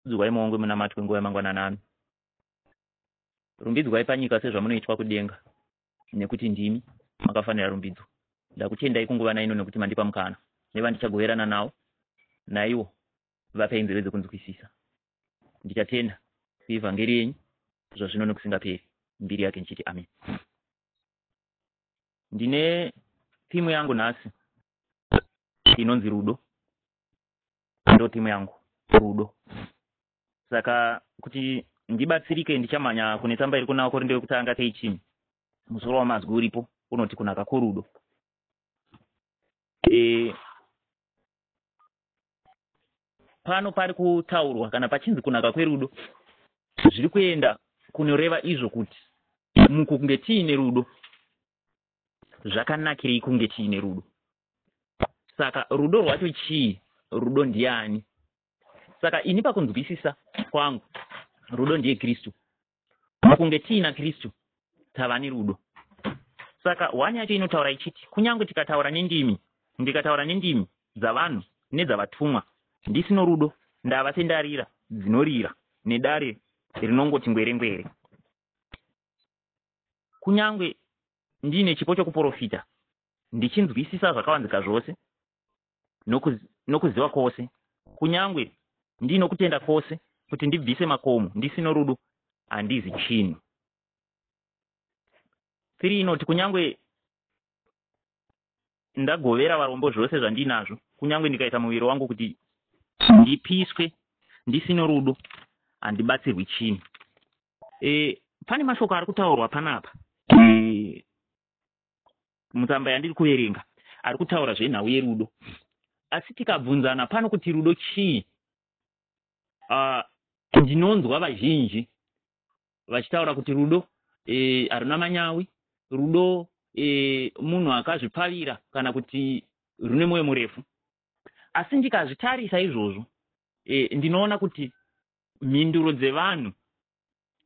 rumbidzwai muongwe munamatwe nguva yamangwananano. Rumbidzwai panyika sezvamunoitwa kudenga, nekuti ndimi makafanira rumbidzo. Ndakutendai kunguva naino nekuti mandipa mukana nevandichagoverana nawo, naiwo vapei nzeve dzekunzwisisa. Ndichatenda kuivhangeri yenyu zvazvino nokusingaperi. Mbiri yake nchiti amen. Ndine timu yangu nhasi inonzi rudo. Ndo timu yangu rudo. Saka kuti ndibatsirike ndichamanya kune tsamba iri kuna Korinto yekutanga keichini. Musoro wamazwi uripo unoti kunaka kworudo. Pano pari kutaurwa kana pachinzi kunaka kwerudo, zviri kuenda kunoreva izvo kuti mukunge tiine rudo zvakanakirei kunge tiine rudo. Saka rudo rwacho chii? Rudo ndiani? Saka ini pakunzwisisa kwangu, rudo ndiye Kristu. Mukunge tiina Kristu tava nerudo. Saka hwani yacho inotaura ichiti kunyange tikataura nendimi, ndikataura nendimi dzavanhu nedzavatumwa, ndisino rudo ndava sendarira dzinorira nedare rinongoti ngwerengwere. Kunyange ndine chipo chokuprofita, ndichinzwisisa zvakavanzika zvose nokuziva kwose, kunyange ndino kutenda kwose kuti ndibvise makomo, ndisino rudo handizi chinhu. 3 inoti kunyange ndagovera varombo zvose zvandinazvo, kunyange ndikaita muviri wangu kuti ndipiswe, ndisino rudo handibatsirwi chinhu. Pane mashoko ari kutaurwa panapa mutsamba yandiri kuverenga, ari kutaura zvenhau yerudo. Asi tikabvunzana pano kuti rudo chii, ndinonzwa vazhinji vachitaura kuti rudo haruna manyawi, rudo munhu akazvipavira kana kuti rune mwoyo murefu. Asi ndikazvitarisa izvozvo, ndinoona kuti mhinduro dzevanhu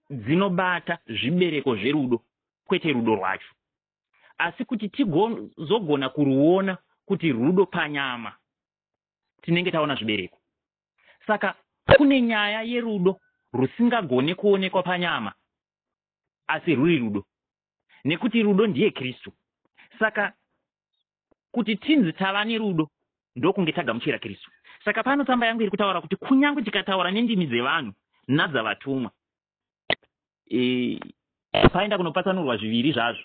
dzinobata zvibereko zverudo, kwete rudo rwacho. Asi kuti tigozogona kuruona kuti rudo panyama, tinenge taona zvibereko. Saka kune nyaya yerudo rusingagone kuonekwa panyama, asi ruri rudo. Nekuti rudo ndiye Kristu. Saka kuti tinzi tava nerudo ndokunge tagamuchira Kristu. Saka pano tsamba yangu iri kutaura kuti kunyange tikataura nendimi dzevanhu nadzavatumwa, paenda kunopatsanurwa zviviri zvazvo,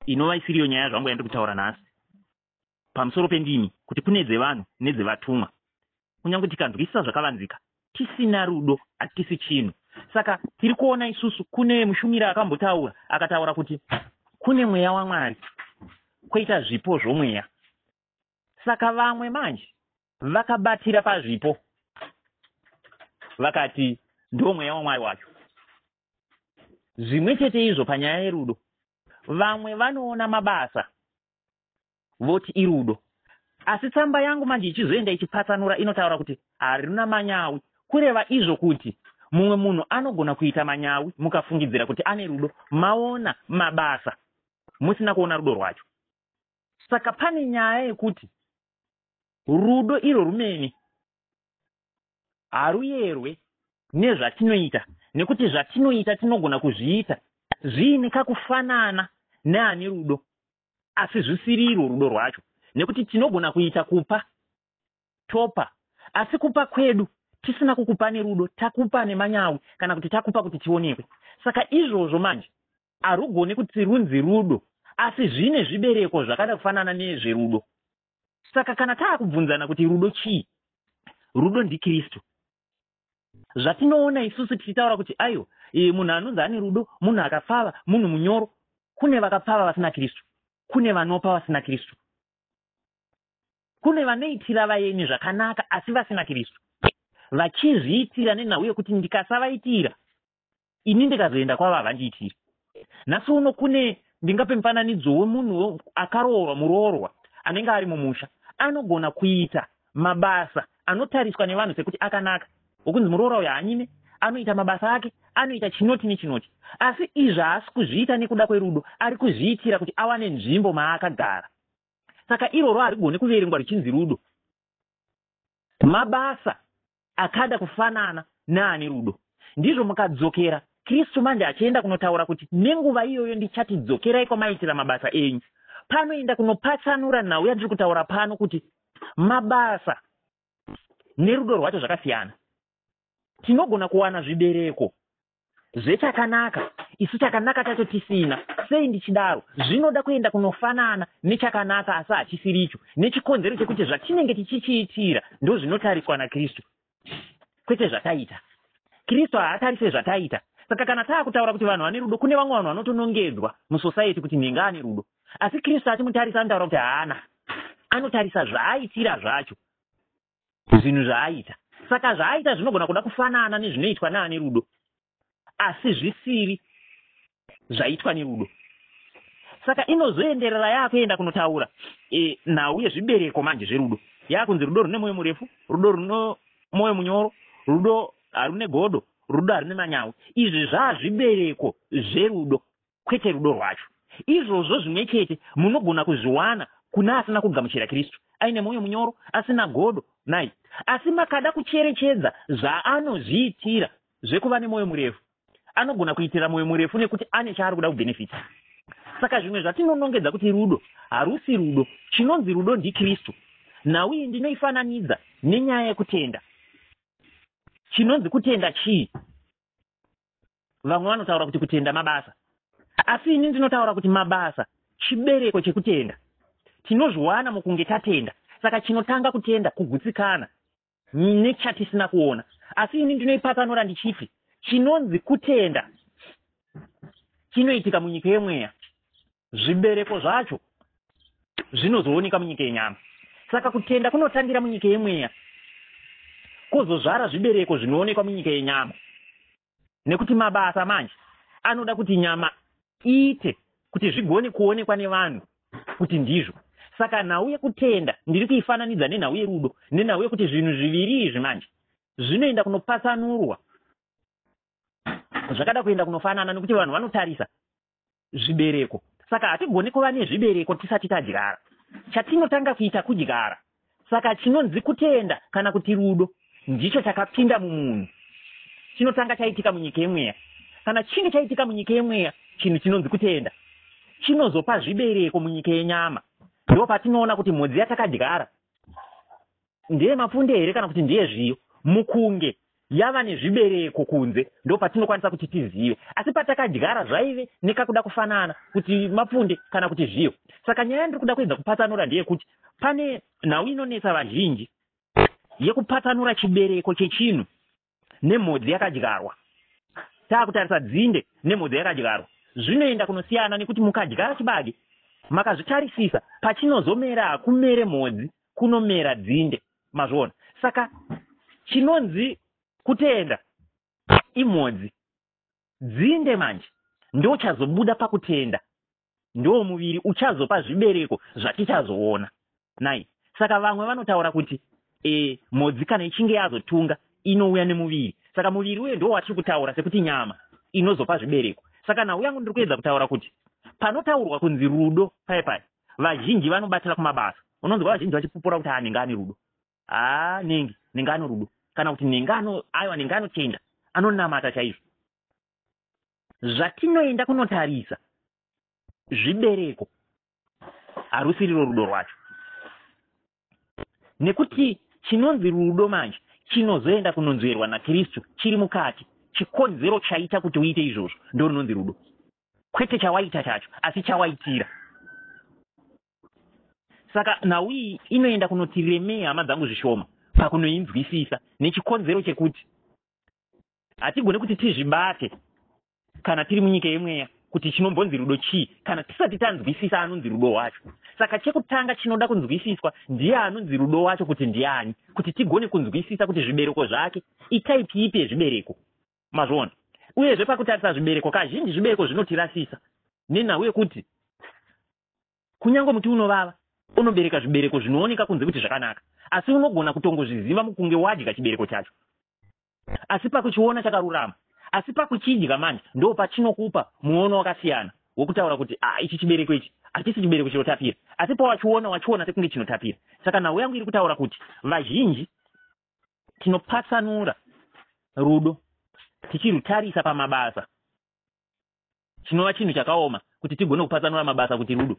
inova isiriyo nyaya zvangu yandiri kutaura nhasi pamusoro pendimi, kuti kune dzevanhu nedzevatumwa. Kunyange tikanzwisisa zvakavanzika, tisina rudo hatisi chinhu. Saka tiri kuona isusu, kune mushumiri akambotaura akataura kuti kune mweya waMwari kwoita zvipo zvomweya. Saka vamwe manje vakabatira pazvipo vakati ndo mweya waMwari wacho. Zvimwe chete izvo panyaya yerudo, vamwe vanoona mabasa voti irudo. Asi tsamba yangu manje ichizoenda ichipatsanura inotaura kuti harina manyawi, kureva izvo kuti mumwe munhu anogona kuita manyawi mukafungidzira kuti ane rudo, maona mabasa musina kuona rudo rwacho. Saka pane nyaya yekuti rudo iro rumene haruyerwe nezvatinoita, nekuti zvatinoita tinogona kuzviita zviine kakufanana neane rudo, asi zvisiriro rudo rwacho. Nekuti tinogona kuita kupa, topa, asi kupa kwedu tisina kukupa nerudo, takupa nemanyawi kana kuti takupa kuti tionekwe. Saka izvozvo manje harugoni kuti runzi rudo, asi zvine zvibereko zvakada kufanana nezverudo. Saka kana taakubvunzana kuti rudo chii, rudo ndiKristu. Zvatinoona isusu tichitaura kuti ayo munhu anonzi ane rudo, munhu akapfava, munhu munyoro, kune vakapfava vasina Kristu, kune vanopa vasina Kristu, kune vanoitira vaeni zvakanaka asi vasina Kristu, vachizviitira nenhau yekuti ndikasavaitira ini ndikazoenda kwavo havandiitiri. Nhasi uno kune ndingape mufananidzo wemunhu akaroorwa muroorwa anenge ari mumusha, anogona kuita mabasa anotariswa nevanhu sekuti akanaka, wokunzi muroora uyo hanyime, anoita mabasa ake, anoita chinoti nechinoti, asi izvi haasi kuzviita nekuda kwerudo, ari kuzviitira kuti awane nzvimbo maakagara. Saka iroro harigoni kuverengwa richinzi rudo. Mabasa akada kufanana nani rudo. Ndizvo mukadzokera Kristu manje achienda kunotaura kuti nenguva iyoyo ndichatidzokerai kwamaitira mabasa enyu. Panoenda kunopatsanura nhau yandiri kutaura pano kuti mabasa nerudo rwacho zvakasiyana. Tinogona kuwana zvibereko zvechakanaka, isu chakanaka chacho tisina. Sei ndichidaro? Zvinoda kuenda kunofanana nechakanaka asi hachisiricho, nechikonzero chekuti zvatinenge tichichiitira ndo zvinotariswa naKristu, kwete zvataita. Kristu haatarise zvataita. Saka kana taakutaura kuti vanhu vane rudo, kune vamwe vanhu vanotonongedzwa musociety kuti nenge ane rudo, asi Kristu achimutarisa anotaura kuti haana. Anotarisa zvaaitira zvacho, zvinhu zvaaita. Saka zvaaita zvinogona kuda kufanana nezvinoitwa neane rudo, asi zvisiri zvaitwa nerudo. Saka inozoenderera yakuenda kunotaura nhau yezvibereko manje zverudo. Yakunzi rudo rune mwoyo murefu, rudo runo mwoyo munyoro, rudo harune godo, rudo harune manyawi. Izvi zvazvibereko zverudo, kwete rudo rwacho. Izvozvo zvimwe chete munogona kuzviwana kuna asina kugamuchira Kristu, aine mwoyo munyoro, asina godo nai. Asi makada kucherechedza zvaanozviitira zvekuva nemwoyo murefu, anogona kuitira mwoyo murefu nekuti ane chaari kuda kubhenefita. Saka zvimwe zvatinonongedza kuti rudo harusi rudo. Chinonzi rudo ndiKristu. Nhau iyi ndinoifananidza nenyaya yekutenda. Chinonzi kutenda chii? Vamwe vanotaura kuti kutenda mabasa, asi ini ndinotaura kuti mabasa chibereko chekutenda. Tinozviwana mukunge tatenda. Saka chinotanga kutenda kugutsikana nechatisina kuona. Asi ini ndinoipatsanura ndichiti chinonzi kutenda chinoitika munyika yemweya, zvibereko zvacho zvinozooneka munyika yenyama. Saka kutenda kunotangira munyika yemweya, kozozvara zvibereko zvinoonekwa munyika yenyama. Nekuti mabasa manje anoda kuti nyama iite kuti zvigone kuonekwa nevanhu kuti ndizvo. Saka nhau yekutenda ndiri kuifananidza nenhau yerudo, nenhau yekuti zvinhu zviviri izvi manje zvinoenda kunopatsanurwa, zvakada kuenda kunofanana nekuti vanhu vanotarisa zvibereko. Saka hatigoni kuva nezvibereko tisati tadyara. Chatinotanga kuita kudyara. Saka chinonzi kutenda kana kuti rudo ndicho chakapinda mumunhu, chinotanga chaitika munyika yemweya. Kana chinge chaitika munyika yemweya, chinhu chinonzi kutenda chinozopa zvibereko munyika yenyama. Ndo patinoona kuti mhodzi yatakadyara ndeye mapunde here kana kuti ndeye zviyo. Mukunge yava nezvibereko kunze ndo patinokwanisa kuti tizive. Asi patakadyara zvaive nekakuda kufanana kuti mapunde kana kuti zviyo. Saka nyaya ndiri kuda kuedza kupatsanura ndeyekuti pane nhau inonetsa vazhinji yekupatsanura chibereko chechinhu nemhodzi yakadyarwa. Taakutarisa dzinde nemhodzi yakadyarwa zvinoenda kunosiyana, nekuti mukadyara chibage makazvitarisisa pachinozomera hakumere mhodzi, kunomera dzinde. Mazvona. Saka chinonzi kutenda imhodzi, dzinde manje ndo chazobuda pakutenda, ndo muviri uchazopa zvibereko zvatichazoona nai. Saka vamwe vanotaura kuti mhodzi kana ichinge yazotunga inouya nemuviri. Saka muviri uye ndo watiri kutaura sekuti nyama inozopa zvibereko. Saka nhau yangu ndiri kuedza kutaura kuti panotaurwa kunzi rudo paipai, vazhinji vanobatira kumabasa. Unonzwa vazhinji vachipupura kuti nenge ane rudo, nenge ane rudo, kana kuti nenge anotenda, anonamata chaizvo. Zvatinoenda kunotarisa zvibereko harusiriro rudo rwacho, nekuti chinonzi rudo manje chinozoenda kunonzverwa naKristu chiri mukati. Chikonzero chaita kuti uite izvozvo ndo rinonzi rudo, kwete chawaita chacho asi chawaitira. Saka nhau iyi inoenda kunotiremea hama dzangu zvishoma pakunoinzwisisa, nechikonzero chekuti hatigone kuti tizvibate kana tiri munyika yemweya kuti chinombonzi rudo chii kana tisati tanzwisisa anonzi rudo wacho. Saka chekutanga chinoda kunzwisiswa ndiye anonzi rudo wacho kuti ndiani, kuti tigone kunzwisisa kuti zvibereko zvake itaipi ipi yezvibereko. Mazvona. Uyezve pakutarisa zvibereko, kazhinji zvibereko zvinotirasisa nenhau yekuti kunyange muti unovava unobereka zvibereko zvinooneka kunze kuti zvakanaka, asi unogona kutongozviziva mukunge wadya chibereko chacho, asi pakuchiona chakarurama. Asi pakuchidya manje ndo pachinokupa muono wakasiyana wokutaura kuti ichi chibereko ichi hachisi chibereko chinotapira, asi wachiona sekunge chinotapira. Saka nhau yangu iri kutaura kuti vazhinji tinopatsanura rudo tichirutarisa pamabasa chinova chinhu chakaoma kuti tigone kupatsanura mabasa kuti rudo.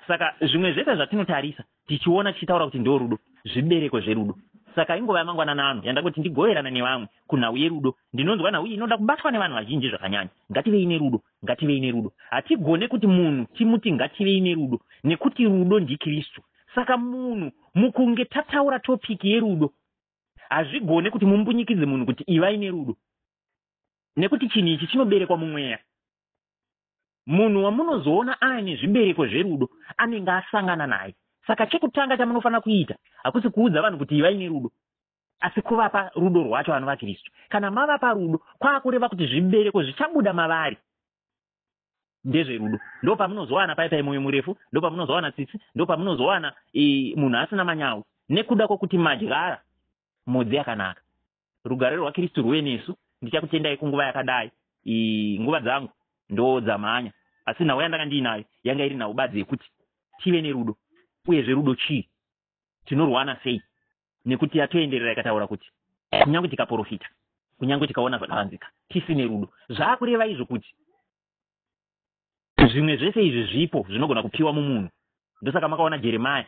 Saka zvimwe zvese zvatinotarisa tichiona tichitaura kuti ndo rudo, zvibereko zverudo. Saka ingova yamangwanana ano yanda kuti ndigoverana nevamwe kunhau yerudo. Ndinonzwa nhau iyi inoda kubatwa nevanhu vazhinji zvakanyanya. Ngativei nerudo, ngativei nerudo. Hatigone kuti munhu timuti ngativei nerudo nekuti rudo ndiKristu. Saka munhu mukunge tataura topiki yerudo hazvigone kuti mumbunyikidze munhu kuti ivai nerudo, nekuti chinhu ichi chinoberekwa mumweya. Munhu wamunozoona aine zvibereko zverudo anenge asangana naye. Saka chekutanga chamunofanira kuita hakusi kuudza vanhu kuti ivai nerudo, asi kuvapa rudo rwacho vanhu vaKristu. Kana mavapa rudo kwakureva kuti zvibereko zvichabuda mavari ndezverudo. Ndo pamunozowana paipai mwoyo murefu, ndo pamunozowana tsitsi, ndo pamunozowana munhu asina manyawi, nekuda kwokuti madyara modzi yakanaka. Rugare rwaKristu rwuve nesu. Ndichakutendai kunguva yakadai. Nguva dzangu ndo dzamanya, asi nhau yandanga ndiinayo yanga iri nhau badzi yekuti tive nerudo. Uyezve rudo chii, tinorwana sei, nekuti yatoenderera ikataura kuti kunyange tikaprofita, kunyange tikaona zvakavanzika, tisine rudo. Zvaakureva izvo kuti zvimwe zvese izvi zvipo zvinogona kupiwa mumunhu. Ndosaka makaona Jeremia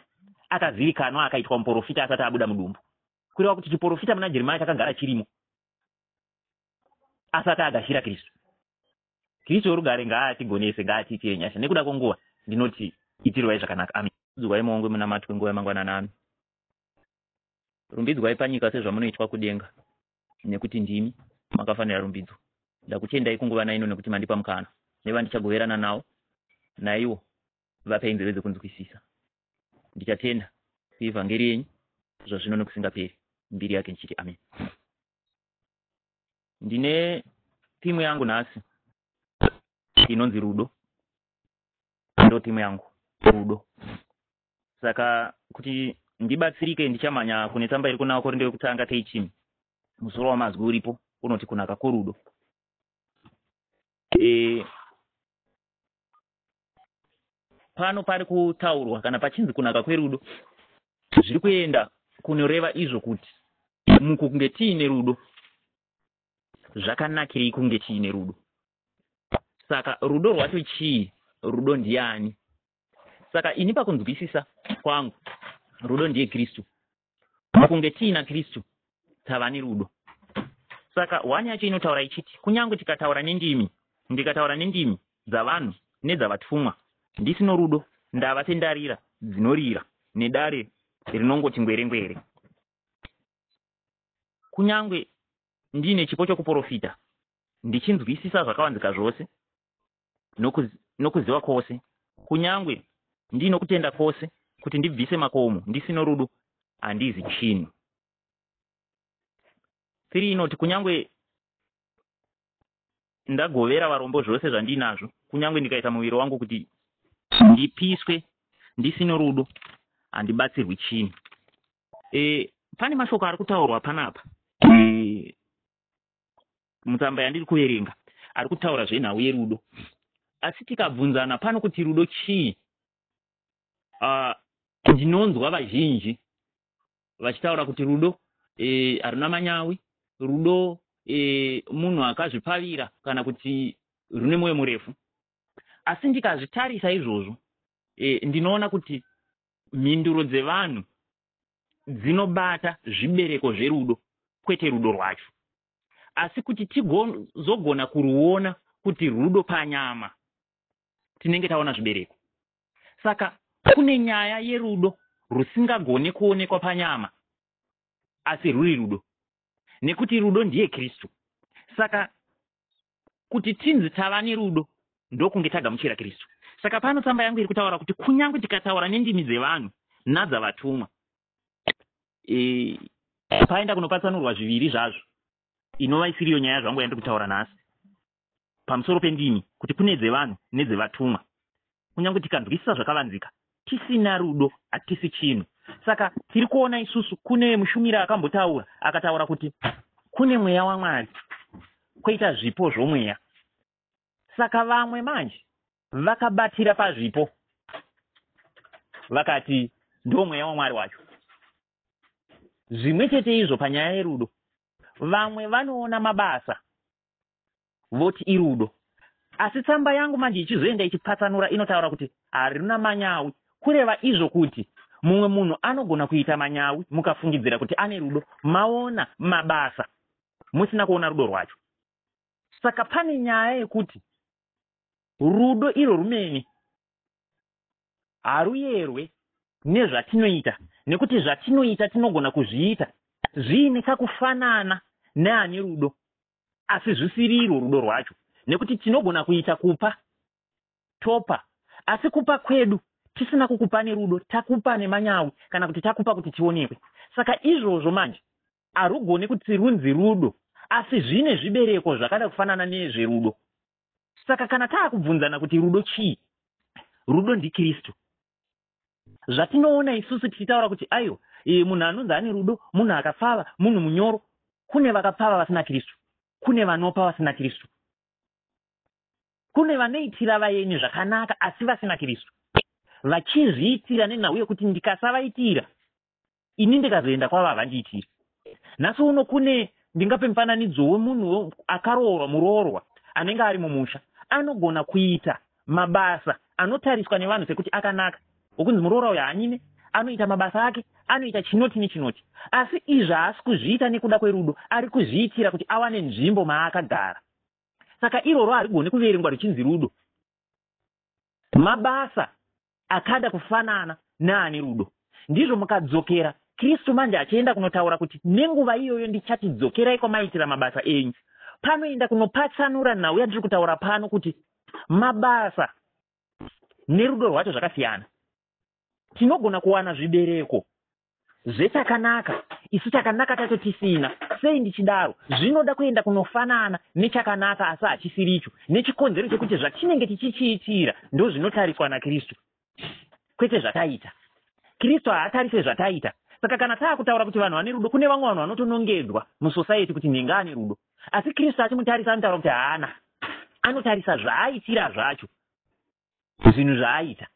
akazivikanwa akaitwa muprofita asati abuda mudumbu. Kureva kuti chiprofita muna Jeremia chakagara chirimo asati agashira Kristu. Kristu orugare ngaatigonese, ngaatiitire nyasha. Nekuda kwenguva ndinoti itirwai zvakanaka. Amen. Rumbidzwai muongwe munamatwe nguva yamangwananano. Rumbidzwai panyika sezvamunoitwa kudenga, nekuti ndimi makafanira rumbidzo. Ndakutendai kunguva naino nekuti mandipa mukana nevandichagoverana nawo, naiwo vapei nzeve dzekunzwisisa. Ndichatenda kuivhangeri yenyu zvazvino nokusingaperi. Mbiri yake nchiti amen. Ndine timu yangu nhasi inonzi rudo. Ndo timu yangu rudo. Saka kuti ndibatsirike ndichamanya kune tsamba iri kuna Korinto yekutanga teichimi. Musoro wamazwi uripo unoti kunaka kworudo. Pano pari kutaurwa kana pachinzi kunaka kwerudo, zviri kuenda kunoreva izvo kuti mukunge tiine rudo zvakanakirei kunge tiine rudo. Saka rudo rwacho chii? Rudo ndiani? Saka ini pakunzwisisa kwangu rudo ndiye Kristu. Mukunge tiina Kristu tava nerudo. Saka wani yacho inotaura ichiti kunyange tikataura nendimi, ndikataura nendimi dzavanhu nedzavatumwa, ndisino rudo ndava sendarira dzinorira nedare rinongoti ngwerengwere. Kunyange ndine chipo chokuprofita, ndichinzwisisa zvakavanzika zvose nokuziva kwose, kunyange ndino kutenda kwose kuti ndibvise makomo, ndisino rudo handizi chinhu. Tiri inoti kunyange ndagovera varombo zvose zvandinazvo, kunyange ndikaita muviri wangu kuti ndipiswe, ndisino rudo handibatsirwi chinhu. Pane mashoko ari kutaurwa panapa mutsamba yandiri kuverenga, ari kutaura zvenhau yerudo. Asi tikabvunzana pano kuti rudo chii, ndinonzwa vazhinji vachitaura kuti rudo haruna manyawi, rudo munhu akazvipavira kana kuti rune mwoyo murefu. Asi ndikazvitarisa izvozvo ndinoona kuti mhinduro dzevanhu dzinobata zvibereko zverudo kwete rudo rwacho. Asi kuti tigozogona kuruona kuti rudo panyama tinenge taona zvibereko. Saka kune nyaya yerudo rusingagone kuonekwa panyama asi ruri rudo, nekuti rudo ndiye Kristu. Saka kuti tinzi tava nerudo ndokunge tagamuchira Kristu. Saka pano tsamba yangu iri kutaura kuti kunyange tikataura nendimi dzevanhu nadzavatumwa, paenda kunopatsanurwa zviviri zvazvo, inova isiriyo nyaya zvangu yandiri kutaura nhasi pamusoro pendimi, kuti kune dzevanhu nedzevatumwa. Kunyange tikanzwisisa zvakavanzika, tisina rudo hatisi chinhu. Saka tiri kuona isusu kune mushumira akambotaura akataura kuti kune mweya waMwari kwoita zvipo zvomweya. Saka vamwe manje vakabatira pazvipo vakati ndo mweya waMwari wacho. Zvimwe chete izvo panyaya yerudo, vamwe vanoona mabasa voti irudo. Asi tsamba yangu manje ichizoenda ichipatsanura inotaura kuti harina manyawi, kureva izvo kuti mumwe munhu anogona kuita manyawi mukafungidzira kuti ane rudo, maona mabasa musina kuona rudo rwacho. Saka pane nyaya yekuti rudo iro rumene haruyerwe nezvatinoita, nekuti zvatinoita tinogona kuzviita zviine kakufanana neane rudo, asi zvisiriro rudo rwacho, nekuti tinogona kuita kupa, topa, asi kupa kwedu tisina kukupa nerudo, takupa nemanyawi kana kuti takupa kuti tionekwe. Saka izvozvo manje harugoni kuti runzi rudo, asi zvine zvibereko zvakada kufanana nezverudo. Saka kana taakubvunzana kuti rudo chii, rudo ndiKristu. Zvatinoona isusu tichitaura kuti ayo munhu anonzi ane rudo, munhu akapfava, munhu munyoro, kune vakapfava vasina Kristu, kune vanopa vasina Kristu, kune vanoitira vaeni zvakanaka asi vasina Kristu, vachizviitira nenhau yekuti ndikasavaitira ini ndikazoenda kwavo havandiitiri. Nhasi uno kune ndingape mufananidzo wemunhu akaroorwa muroorwa anenge ari mumusha, anogona kuita mabasa anotariswa nevanhu sekuti akanaka, wokunzi muroorwa uyu haanyime, anoita mabasa ake, anoita chinoti nechinoti, asi izvi haasi kuzviita nekuda kwerudo, ari kuzviitira kuti awane nzvimbo maakagara. Saka iroro harigoni kuverengwa richinzi rudo. Mabasa akada kufanana neane rudo. Ndizvo mukadzokera Kristu manje achienda kunotaura kuti nenguva iyoyo ndichatidzokerai kwamaitira mabasa enyu. Panoenda kunopatsanura nhau yatiri kutaura pano kuti mabasa nerudo rwacho zvakasiyana. Tinogona kuwana zvibereko zvechakanaka, isu chakanaka tacho tisina. Sei ndichidaro? Zvinoda kuenda kunofanana nechakanaka asi hachisiricho, nechikonzero chekuti zvatinenge tichichiitira ndo zvinotariswa naKristu, kwete zvataita. Kristu haatarise zvataita. Saka kana taakutaura kuti vanhu vane rudo, kune vamwe vanhu vanotonongedzwa musociety kuti nhenga ane rudo, asi Kristu achimutarisa anotaura kuti haana, anotarisa zvaaitira zvacho, zvinhu zvaaita.